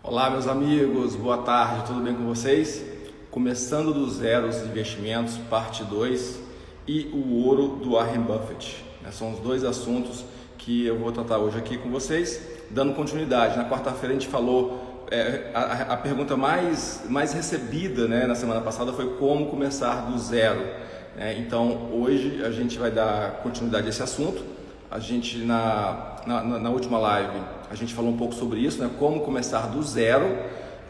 Olá, meus amigos, boa tarde, tudo bem com vocês? Começando do zero os investimentos, parte 2 e o ouro do Warren Buffett. São os dois assuntos que eu vou tratar hoje aqui com vocês, dando continuidade. Na quarta-feira a gente falou, a pergunta mais recebida, na semana passada foi como começar do zero. Então hoje a gente vai dar continuidade a esse assunto. A gente na última live a gente falou um pouco sobre isso, como começar do zero.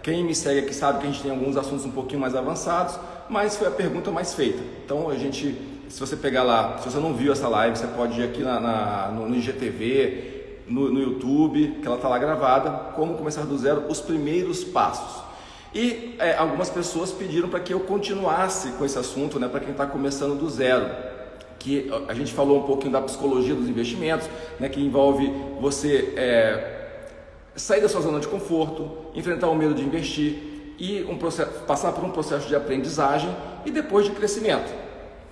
Quem me segue aqui sabe que a gente tem alguns assuntos um pouquinho mais avançados, mas foi a pergunta mais feita. Então se você pegar lá, se você não viu essa live, você pode ir aqui no IGTV, no YouTube, que ela está lá gravada, como começar do zero, os primeiros passos. E algumas pessoas pediram para que eu continuasse com esse assunto, para quem está começando do zero. Que a gente falou um pouquinho da psicologia dos investimentos, que envolve você sair da sua zona de conforto, enfrentar o medo de investir e passar por um processo de aprendizagem e depois de crescimento.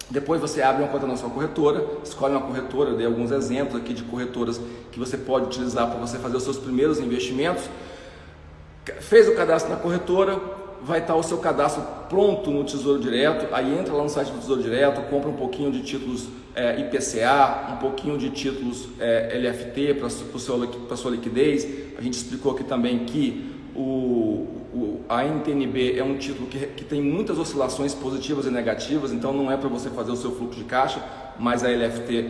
Depois você abre uma conta na sua corretora, escolhe uma corretora, eu dei alguns exemplos aqui de corretoras que você pode utilizar para você fazer os seus primeiros investimentos. Fez o cadastro na corretora, vai estar o seu cadastro pronto no Tesouro Direto, aí entra lá no site do Tesouro Direto, compra um pouquinho de títulos IPCA, um pouquinho de títulos LFT para sua liquidez. A gente explicou aqui também que a NTNB é um título que tem muitas oscilações positivas e negativas, então não é para você fazer o seu fluxo de caixa, mas a LFT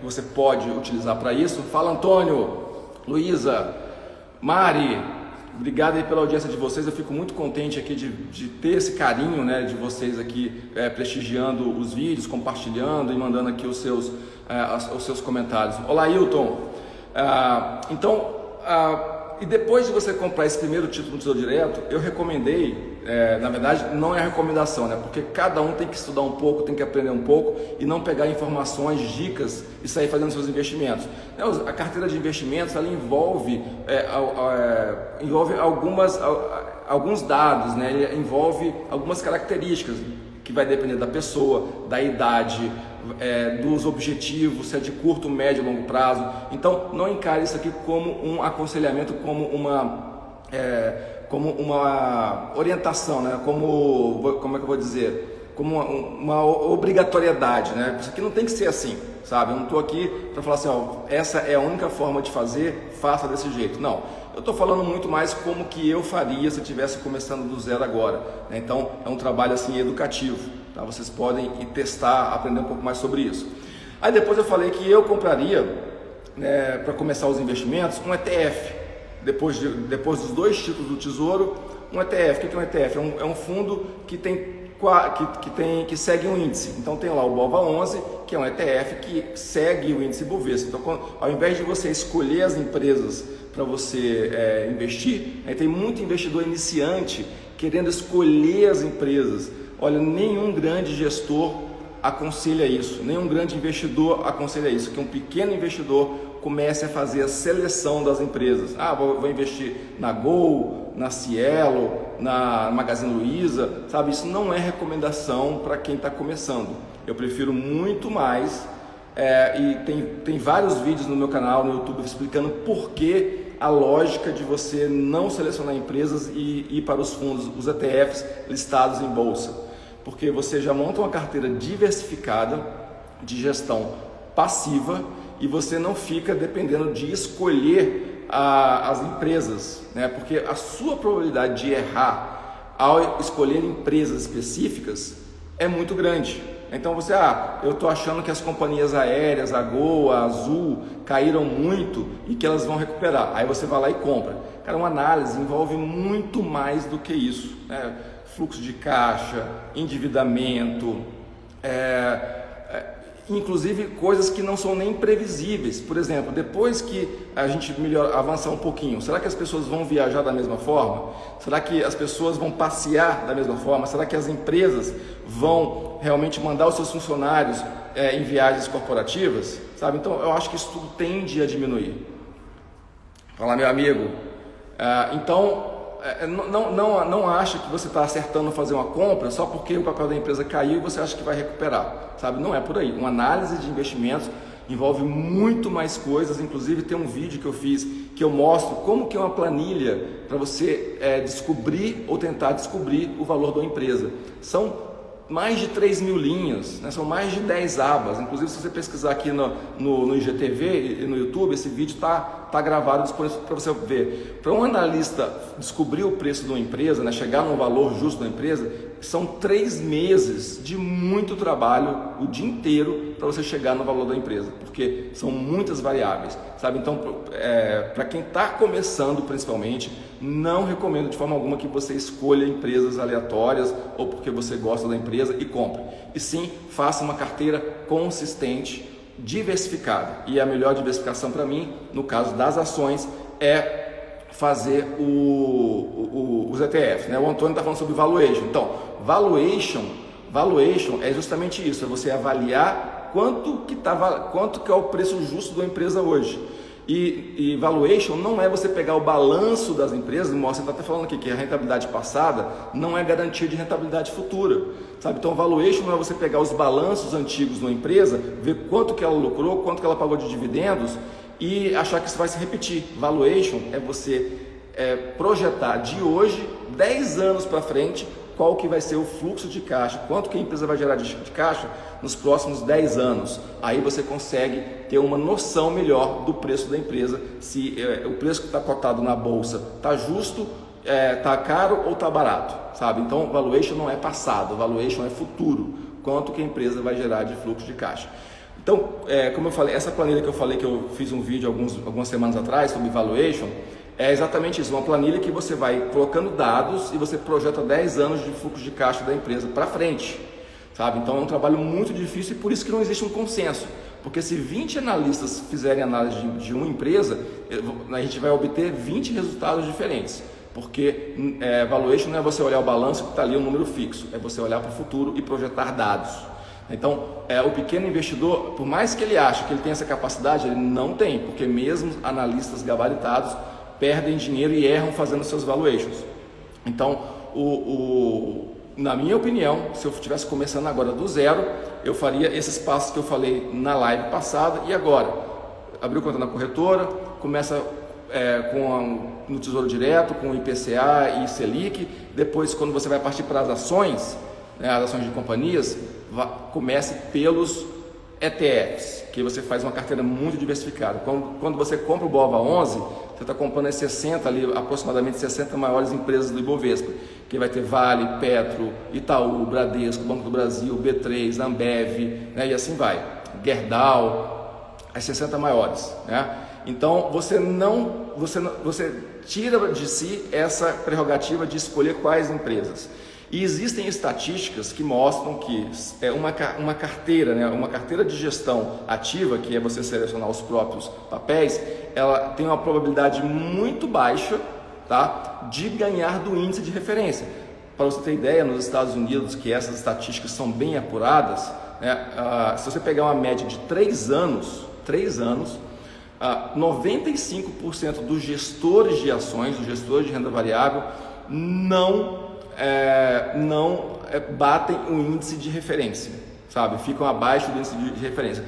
você pode utilizar para isso. Fala, Antônio, Luísa, Mari, obrigado aí pela audiência de vocês. Eu fico muito contente aqui de ter esse carinho, de vocês aqui prestigiando os vídeos, compartilhando e mandando aqui os seus comentários. Olá, Hilton. E depois de você comprar esse primeiro título no Tesouro Direto, eu recomendei, na verdade não é recomendação, porque cada um tem que estudar um pouco, tem que aprender um pouco e não pegar informações, dicas e sair fazendo seus investimentos. A carteira de investimentos, ela envolve alguns dados, envolve algumas características que vai depender da pessoa, da idade, dos objetivos, se é de curto, médio ou longo prazo. Então não encare isso aqui como um aconselhamento, como uma orientação, como é que eu vou dizer, como uma obrigatoriedade, Isso aqui não tem que ser assim, sabe? Eu não estou aqui para falar assim, essa é a única forma de fazer, faça desse jeito. Não, eu estou falando muito mais como que eu faria se eu estivesse começando do zero agora, Então é um trabalho assim educativo, tá? Vocês podem ir testar, aprender um pouco mais sobre isso. Aí depois eu falei que eu compraria, para começar os investimentos, um ETF. Depois dos dois títulos do Tesouro, um ETF. O que é um ETF? É um fundo que segue um índice. Então tem lá o BOVA11, que é um ETF que segue o índice Bovespa. Então, ao invés de você escolher as empresas para você investir, tem muito investidor iniciante querendo escolher as empresas. Olha, nenhum grande gestor aconselha isso, nenhum grande investidor aconselha isso, que um pequeno investidor comece a fazer a seleção das empresas. Vou investir na Gol, na Cielo, na Magazine Luiza, sabe? Isso não é recomendação para quem está começando. Eu prefiro muito mais, e tem vários vídeos no meu canal, no YouTube, explicando por que a lógica de você não selecionar empresas e ir para os fundos, os ETFs listados em bolsa. Porque você já monta uma carteira diversificada de gestão passiva e você não fica dependendo de escolher as empresas, Porque a sua probabilidade de errar ao escolher empresas específicas é muito grande. Então eu estou achando que as companhias aéreas, a Gol, a Azul, caíram muito e que elas vão recuperar. Aí você vai lá e compra. Cara, uma análise envolve muito mais do que isso, Fluxo de caixa, endividamento, inclusive coisas que não são nem previsíveis. Por exemplo, depois que a gente avançar um pouquinho, será que as pessoas vão viajar da mesma forma? Será que as pessoas vão passear da mesma forma? Será que as empresas vão realmente mandar os seus funcionários em viagens corporativas? Sabe? Então eu acho que isso tudo tende a diminuir. Fala, meu amigo. Não acha que você está acertando fazer uma compra só porque o papel da empresa caiu e você acha que vai recuperar, sabe? Não é por aí. Uma análise de investimentos envolve muito mais coisas. Inclusive tem um vídeo que eu fiz que eu mostro como que é uma planilha para você descobrir ou tentar descobrir o valor da empresa. São mais de 3.000 linhas, né? São mais de 10 abas. Inclusive, se você pesquisar aqui no IGTV e no YouTube, esse vídeo está gravado, disponível para você ver. Para um analista descobrir o preço de uma empresa, né? Chegar no valor justo da empresa, são 3 meses de muito trabalho, o dia inteiro, para você chegar no valor da empresa, porque são muitas variáveis, sabe? Então, para quem está começando principalmente, não recomendo de forma alguma que você escolha empresas aleatórias ou porque você gosta da empresa e compre. E sim, faça uma carteira consistente, diversificada. E a melhor diversificação para mim, no caso das ações, é fazer os ETFs, né? O Antônio está falando sobre valuation. Então, valuation é justamente isso, é você avaliar quanto que é o preço justo da empresa hoje. E valuation não é você pegar o balanço das empresas, você está até falando aqui que a rentabilidade passada não é garantia de rentabilidade futura, sabe? Então valuation não é você pegar os balanços antigos de uma empresa, ver quanto que ela lucrou, quanto que ela pagou de dividendos e achar que isso vai se repetir. Valuation é você projetar de hoje, 10 anos para frente, qual que vai ser o fluxo de caixa, quanto que a empresa vai gerar de caixa nos próximos 10 anos. Aí você consegue ter uma noção melhor do preço da empresa, se o preço que está cotado na bolsa está justo, está caro ou está barato, sabe? Então, valuation não é passado, valuation é futuro, quanto que a empresa vai gerar de fluxo de caixa. Então, como eu falei, essa planilha que eu falei que eu fiz um vídeo algumas semanas atrás sobre valuation, é exatamente isso, uma planilha que você vai colocando dados e você projeta 10 anos de fluxo de caixa da empresa para frente, sabe? Então é um trabalho muito difícil e por isso que não existe um consenso, porque se 20 analistas fizerem análise de uma empresa, a gente vai obter 20 resultados diferentes, porque valuation não é você olhar o balanço que está ali um número fixo, é você olhar para o futuro e projetar dados. Então, o pequeno investidor, por mais que ele ache que ele tem essa capacidade, ele não tem, porque mesmo analistas gabaritados perdem dinheiro e erram fazendo seus valuations. Então, na minha opinião, se eu estivesse começando agora do zero, eu faria esses passos que eu falei na live passada e agora. Abriu conta na corretora, começa no Tesouro Direto, com IPCA e Selic, depois quando você vai partir para as ações, né, as ações de companhias, comece pelos ETFs, que você faz uma carteira muito diversificada. Quando você compra o BOVA11, você está comprando as 60 ali, aproximadamente 60 maiores empresas do Ibovespa, que vai ter Vale, Petro, Itaú, Bradesco, Banco do Brasil, B3, Ambev, né, e assim vai, Gerdau, as 60 maiores, né? Então você tira de si essa prerrogativa de escolher quais empresas. E existem estatísticas que mostram que uma carteira, né, uma carteira de gestão ativa, que é você selecionar os próprios papéis, ela tem uma probabilidade muito baixa, tá, de ganhar do índice de referência. Para você ter ideia, nos Estados Unidos, que essas estatísticas são bem apuradas, né, se você pegar uma média de 3 anos, 95% dos gestores de ações, dos gestores de renda variável, não batem o índice de referência, sabe? Ficam abaixo do índice de referência.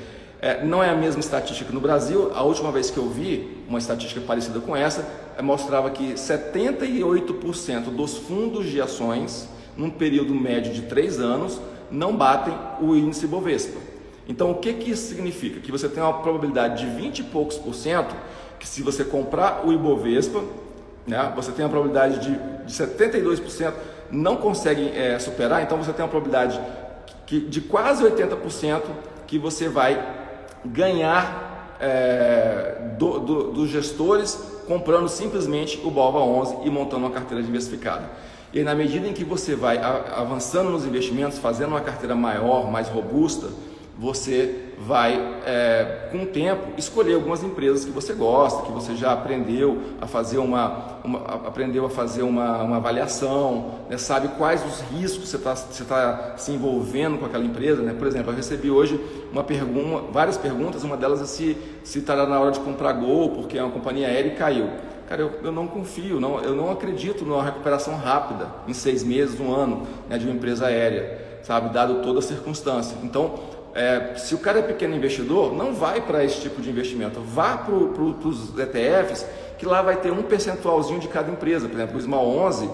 Não é a mesma estatística no Brasil. A última vez que eu vi uma estatística parecida com essa, mostrava que 78% dos fundos de ações, num período médio de 3 anos, não batem o índice Bovespa. Então, o que isso significa? Que você tem uma probabilidade de 20 e poucos %, que se você comprar o Ibovespa, né, você tem a probabilidade de 72%, não consegue superar, então você tem uma probabilidade de quase 80% que você vai ganhar dos gestores comprando simplesmente o BOVA11 e montando uma carteira diversificada. E na medida em que você vai avançando nos investimentos, fazendo uma carteira maior, mais robusta, você vai, com o tempo, escolher algumas empresas que você gosta, que você já aprendeu a fazer uma avaliação, né? Sabe quais os riscos você está se envolvendo com aquela empresa, né? Por exemplo, eu recebi hoje várias perguntas, uma delas é se estará na hora de comprar Gol, porque é uma companhia aérea e caiu. Cara, eu não confio, eu não acredito numa recuperação rápida, em 6 meses, 1 ano, né, de uma empresa aérea, sabe, dado toda a circunstância. Então, se o cara é pequeno investidor, não vai para esse tipo de investimento, vá para os ETFs, que lá vai ter um percentualzinho de cada empresa. Por exemplo, o Small 11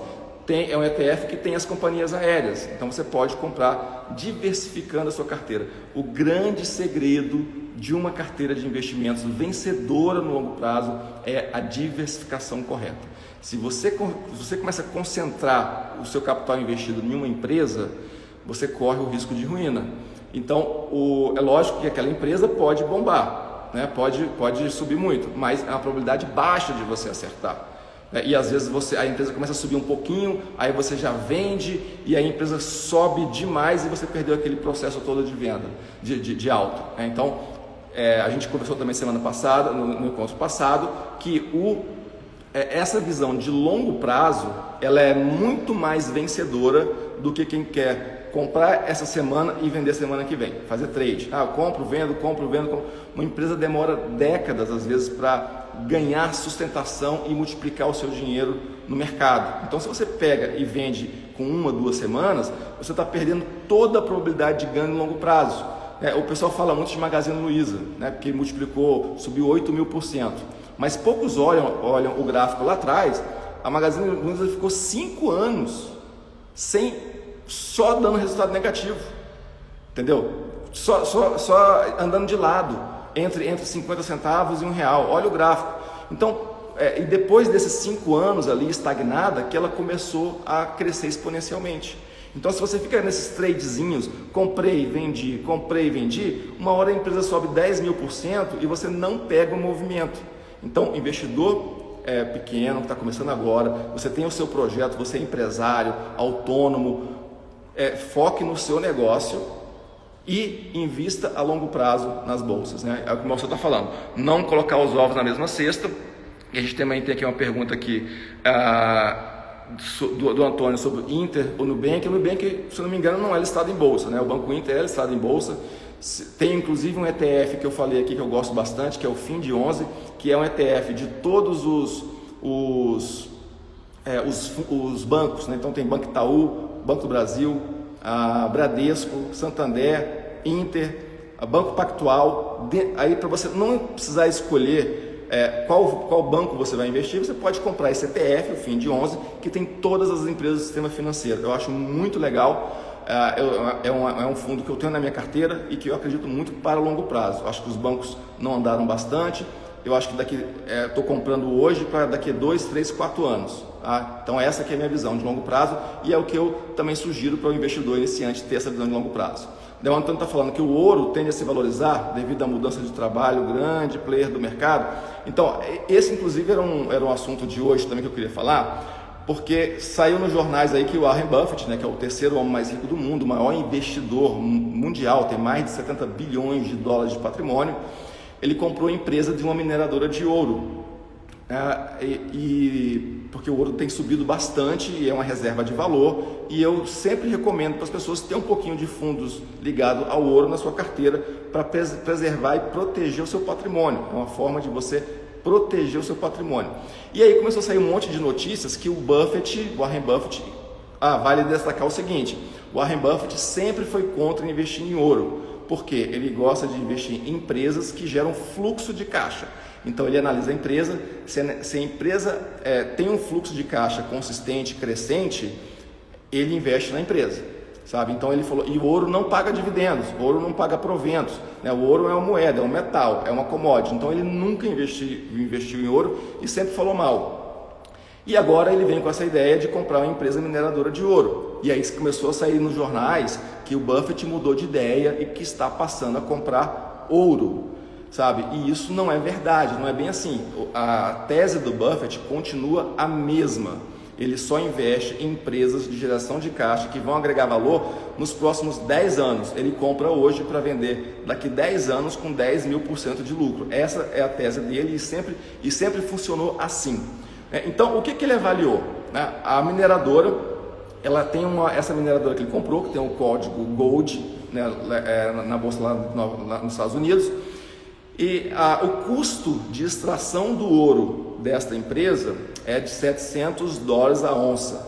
é um ETF que tem as companhias aéreas, então você pode comprar diversificando a sua carteira. O grande segredo de uma carteira de investimentos vencedora no longo prazo é a diversificação correta. Se você começa a concentrar o seu capital investido em uma empresa, você corre o risco de ruína. Então, é lógico que aquela empresa pode bombar, né? Pode subir muito, mas é uma probabilidade baixa de você acertar. E às vezes a empresa começa a subir um pouquinho, aí você já vende e a empresa sobe demais e você perdeu aquele processo todo de venda, de alta. Então, a gente conversou também semana passada, no encontro passado, que essa visão de longo prazo, ela é muito mais vencedora do que quem quer comprar essa semana e vender semana que vem, fazer trade. Eu compro, vendo. Uma empresa demora décadas, às vezes, para ganhar sustentação e multiplicar o seu dinheiro no mercado. Então, se você pega e vende com 1 ou 2 semanas, você está perdendo toda a probabilidade de ganho no longo prazo. O pessoal fala muito de Magazine Luiza, porque subiu 8.000%. Mas poucos olham o gráfico lá atrás. A Magazine Luiza ficou 5 anos só dando resultado negativo, entendeu? Só andando de lado, entre 50 centavos e R$1. Olha o gráfico. Então, e depois desses 5 anos ali estagnada, que ela começou a crescer exponencialmente. Então, se você fica nesses tradezinhos, comprei e vendi, uma hora a empresa sobe 10.000% e você não pega o movimento. Então, investidor pequeno, que está começando agora, você tem o seu projeto, você é empresário, autônomo, foque no seu negócio e invista a longo prazo nas bolsas. É o que o Marcelo está falando. Não colocar os ovos na mesma cesta. E a gente também tem aqui uma pergunta aqui do Antônio sobre o Inter ou Nubank. O Nubank, se não me engano, não é listado em bolsa, O Banco Inter é listado em bolsa. Tem inclusive um ETF que eu falei aqui que eu gosto bastante, que é o FIND 11, que é um ETF de todos os bancos, Então tem Banco Itaú, Banco do Brasil, Bradesco, Santander, Inter, Banco Pactual. Aí, para você não precisar escolher qual banco você vai investir, você pode comprar esse ETF, o FIND 11, que tem todas as empresas do sistema financeiro. Eu acho muito legal. É um fundo que eu tenho na minha carteira e que eu acredito muito para longo prazo. Acho que os bancos não andaram bastante. Eu acho que estou comprando hoje para daqui a 2, 3, 4 anos. Então essa aqui é a minha visão de longo prazo e é o que eu também sugiro para o investidor iniciante ter essa visão de longo prazo. O Antônio está falando que o ouro tende a se valorizar devido à mudança de trabalho, grande player do mercado. Então esse inclusive era um assunto de hoje também que eu queria falar, porque saiu nos jornais aí que o Warren Buffett, que é o terceiro homem mais rico do mundo, o maior investidor mundial, tem mais de 70 bilhões de dólares de patrimônio, ele comprou a empresa de uma mineradora de ouro, porque o ouro tem subido bastante e é uma reserva de valor, e eu sempre recomendo para as pessoas ter um pouquinho de fundos ligados ao ouro na sua carteira para preservar e proteger o seu patrimônio. É uma forma de você proteger o seu patrimônio. E aí começou a sair um monte de notícias que o Warren Buffett, vale destacar o seguinte: o Warren Buffett sempre foi contra investir em ouro, porque ele gosta de investir em empresas que geram fluxo de caixa. Então ele analisa a empresa, se a empresa tem um fluxo de caixa consistente, crescente, ele investe na empresa. Então ele falou, e o ouro não paga dividendos, o ouro não paga proventos, O ouro é uma moeda, é um metal, é uma commodity. Então ele nunca investiu em ouro e sempre falou mal. E agora ele vem com essa ideia de comprar uma empresa mineradora de ouro. E aí começou a sair nos jornais que o Buffett mudou de ideia e que está passando a comprar ouro, E isso não é verdade, não é bem assim. A tese do Buffett continua a mesma. Ele só investe em empresas de geração de caixa que vão agregar valor nos próximos 10 anos. Ele compra hoje para vender daqui 10 anos com 10.000% de lucro. Essa é a tese dele e sempre funcionou assim. Então, o que ele avaliou? A mineradora, ela tem essa mineradora que ele comprou, que tem o código Gold, na bolsa lá nos Estados Unidos. E o custo de extração do ouro desta empresa é de $700 a onça.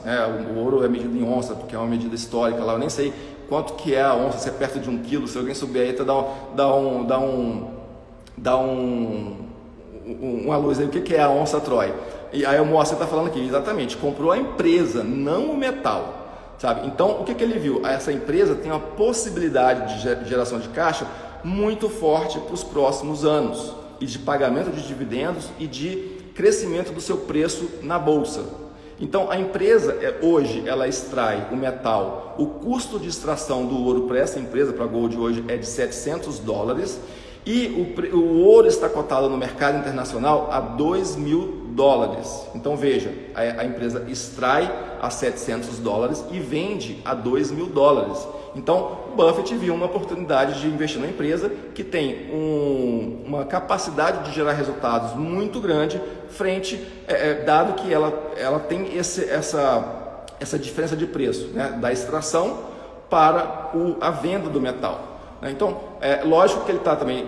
O ouro é medido em onça, porque é uma medida histórica lá. Eu nem sei quanto que é a onça, se é perto de 1 quilo. Se alguém souber aí, dá uma luz aí, o que é a onça Troy. E aí o Moacir está falando aqui, exatamente, comprou a empresa, não o metal, sabe? Então, o que ele viu? Essa empresa tem uma possibilidade de geração de caixa muito forte para os próximos anos, e de pagamento de dividendos e de crescimento do seu preço na bolsa. Então, a empresa, hoje, ela extrai o metal, o custo de extração do ouro para essa empresa, para a Gold hoje, é de $700, e o ouro está cotado no mercado internacional a $2.000. Então veja, a empresa extrai a $700 e vende a $2.000. Então Buffett viu uma oportunidade de investir na empresa que tem uma capacidade de gerar resultados muito grande frente, dado que ela tem essa diferença de preço, né, da extração para a venda do metal. Então, lógico que ele está também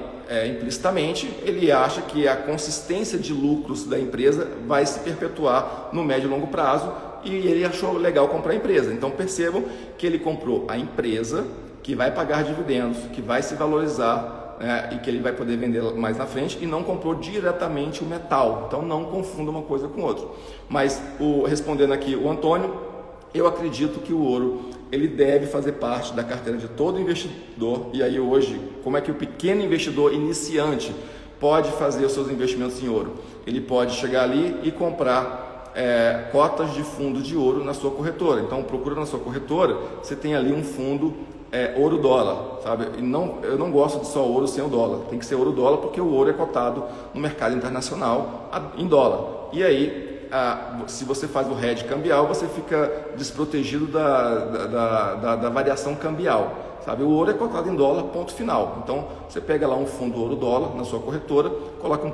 implicitamente, ele acha que a consistência de lucros da empresa vai se perpetuar no médio e longo prazo, e ele achou legal comprar a empresa. Então percebam que ele comprou a empresa que vai pagar dividendos, que vai se valorizar, e que ele vai poder vender mais na frente, e não comprou diretamente o metal. Então não confunda uma coisa com outra. Mas respondendo aqui o Antônio, eu acredito que o ouro ele deve fazer parte da carteira de todo investidor. E aí hoje, como é que o pequeno investidor iniciante pode fazer os seus investimentos em ouro? Ele pode chegar ali e comprar cotas de fundo de ouro na sua corretora. Então procura na sua corretora, você tem ali um fundo ouro-dólar, sabe? Eu não gosto de só ouro sem o dólar, tem que ser ouro-dólar, porque o ouro é cotado no mercado internacional em dólar. E aí, se você faz o hedge cambial, você fica desprotegido da variação cambial, sabe? O ouro é cotado em dólar, ponto final. Então você pega lá um fundo ouro-dólar na sua corretora, coloca um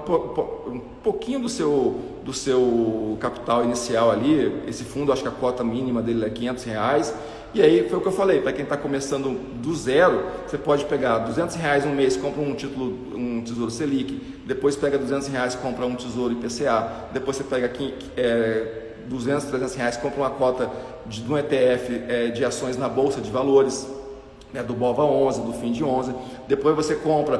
pouquinho do seu capital inicial ali. Esse fundo, acho que a cota mínima dele é R$500. E aí foi o que eu falei, para quem está começando do zero, você pode pegar R$200 um mês, compra um tesouro Selic, depois pega R$200, compra um tesouro IPCA, depois você pega R$200, R$300, compra uma cota de um ETF de ações na Bolsa de Valores, do BOVA11, do FIND11, depois você compra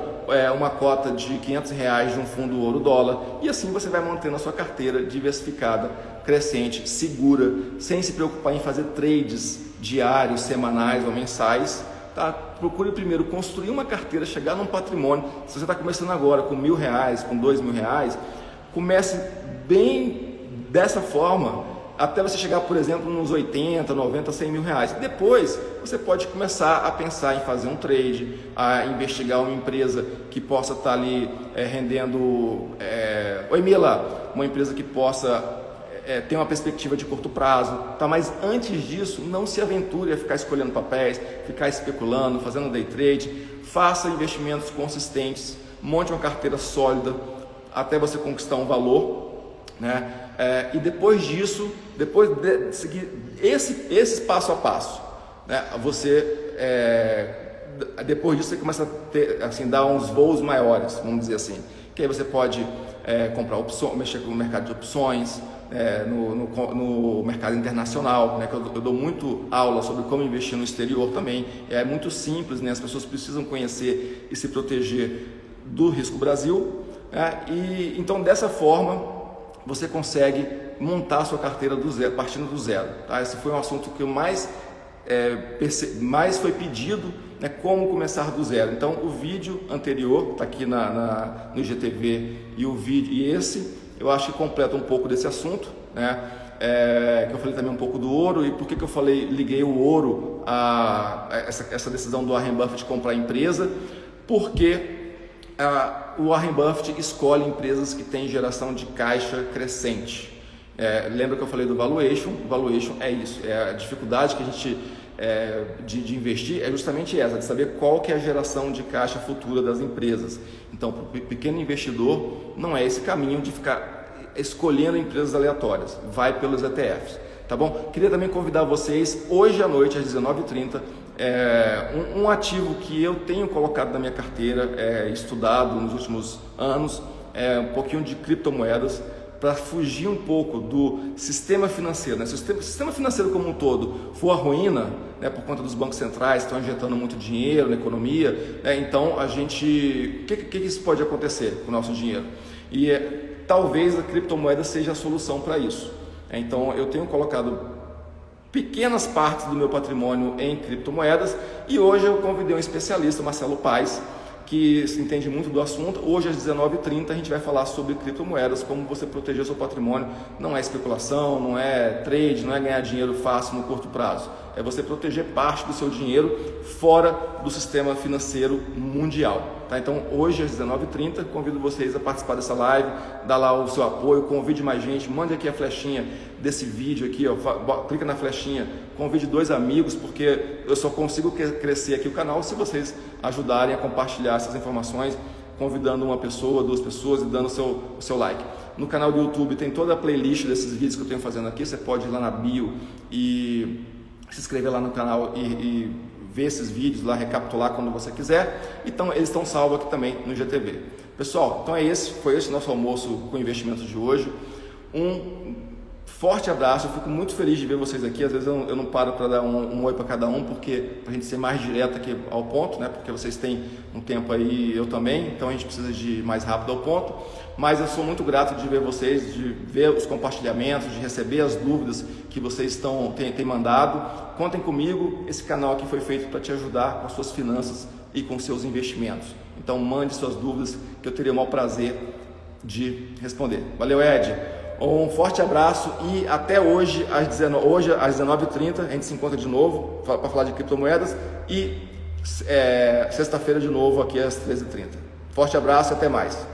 uma cota de R$500 de um fundo ouro-dólar, e assim você vai mantendo a sua carteira diversificada, crescente, segura, sem se preocupar em fazer trades diários, semanais ou mensais. Tá? Procure primeiro construir uma carteira, chegar num patrimônio. Se você está começando agora com R$1.000, com R$2.000, comece bem dessa forma, até você chegar, por exemplo, nos 80, 90, 100 mil reais. Depois você pode começar a pensar em fazer um trade, a investigar uma empresa que possa estar ali rendendo, uma empresa que possa ter uma perspectiva de curto prazo, tá? Mas antes disso, não se aventure a ficar escolhendo papéis, ficar especulando, fazendo day trade. Faça investimentos consistentes, monte uma carteira sólida até você conquistar um valor, né? E depois disso, depois de seguir esse passo a passo, né? Depois disso você começa a ter, assim, dar uns voos maiores, vamos dizer assim, que aí você pode comprar opções, mexer com o mercado de opções, no mercado internacional, né? Que eu dou muito aula sobre como investir no exterior também. É muito simples, né? As pessoas precisam conhecer e se proteger do risco Brasil, né? E então dessa forma você consegue montar a sua carteira do zero, partindo do zero, tá? Esse foi um assunto que mais foi pedido, né? Como começar do zero. Então o vídeo anterior está aqui no IGTV, e o vídeo e esse eu acho que completa um pouco desse assunto, né? Que eu falei também um pouco do ouro. E por que eu liguei o ouro a essa decisão do Warren Buffett de comprar a empresa? Porque o Warren Buffett escolhe empresas que têm geração de caixa crescente. Lembra que eu falei do valuation? O valuation é isso, é a dificuldade que a gente de investir é justamente essa, de saber qual que é a geração de caixa futura das empresas. Então, para o pequeno investidor, não é esse caminho de ficar escolhendo empresas aleatórias, vai pelos ETFs, tá bom? Queria também convidar vocês, hoje à noite, às 19h30, um ativo que eu tenho colocado na minha carteira, estudado nos últimos anos, um pouquinho de criptomoedas. para fugir um pouco do sistema financeiro, né? Se o sistema financeiro como um todo for a ruína, né, por conta dos bancos centrais que estão injetando muito dinheiro na economia, né, então o que isso pode acontecer com o nosso dinheiro? E talvez a criptomoeda seja a solução para isso. Então eu tenho colocado pequenas partes do meu patrimônio em criptomoedas e hoje eu convidei um especialista, Marcelo Paes, que se entende muito do assunto. Hoje às 19h30 a gente vai falar sobre criptomoedas, como você proteger o seu patrimônio. Não é especulação, não é trade, não é ganhar dinheiro fácil no curto prazo. É você proteger parte do seu dinheiro fora do sistema financeiro mundial. Tá? Então hoje às 19h30 convido vocês a participar dessa live, dá lá o seu apoio, convide mais gente, mande aqui a flechinha desse vídeo aqui, ó, clica na flechinha, convide 2 amigos, porque eu só consigo crescer aqui o canal se vocês ajudarem a compartilhar essas informações, convidando uma pessoa, 2 pessoas e dando o seu like. No canal do YouTube tem toda a playlist desses vídeos que eu tenho fazendo aqui, você pode ir lá na bio e se inscrever lá no canal e ver esses vídeos lá, recapitular quando você quiser. Então eles estão salvos aqui também no IGTV. Pessoal, então foi esse nosso almoço com investimentos de hoje. Um forte abraço, eu fico muito feliz de ver vocês aqui. Às vezes eu não paro para dar um oi para cada um, porque para a gente ser mais direto aqui ao ponto, né? Porque vocês têm um tempo aí, eu também, então a gente precisa de ir mais rápido ao ponto. Mas eu sou muito grato de ver vocês, de ver os compartilhamentos, de receber as dúvidas que vocês têm mandado. Contem comigo, esse canal aqui foi feito para te ajudar com as suas finanças e com seus investimentos. Então mande suas dúvidas que eu teria o maior prazer de responder. Valeu, Ed! Um forte abraço e até hoje às 19h30 a gente se encontra de novo para falar de criptomoedas e sexta-feira de novo aqui às 13h30. Forte abraço e até mais!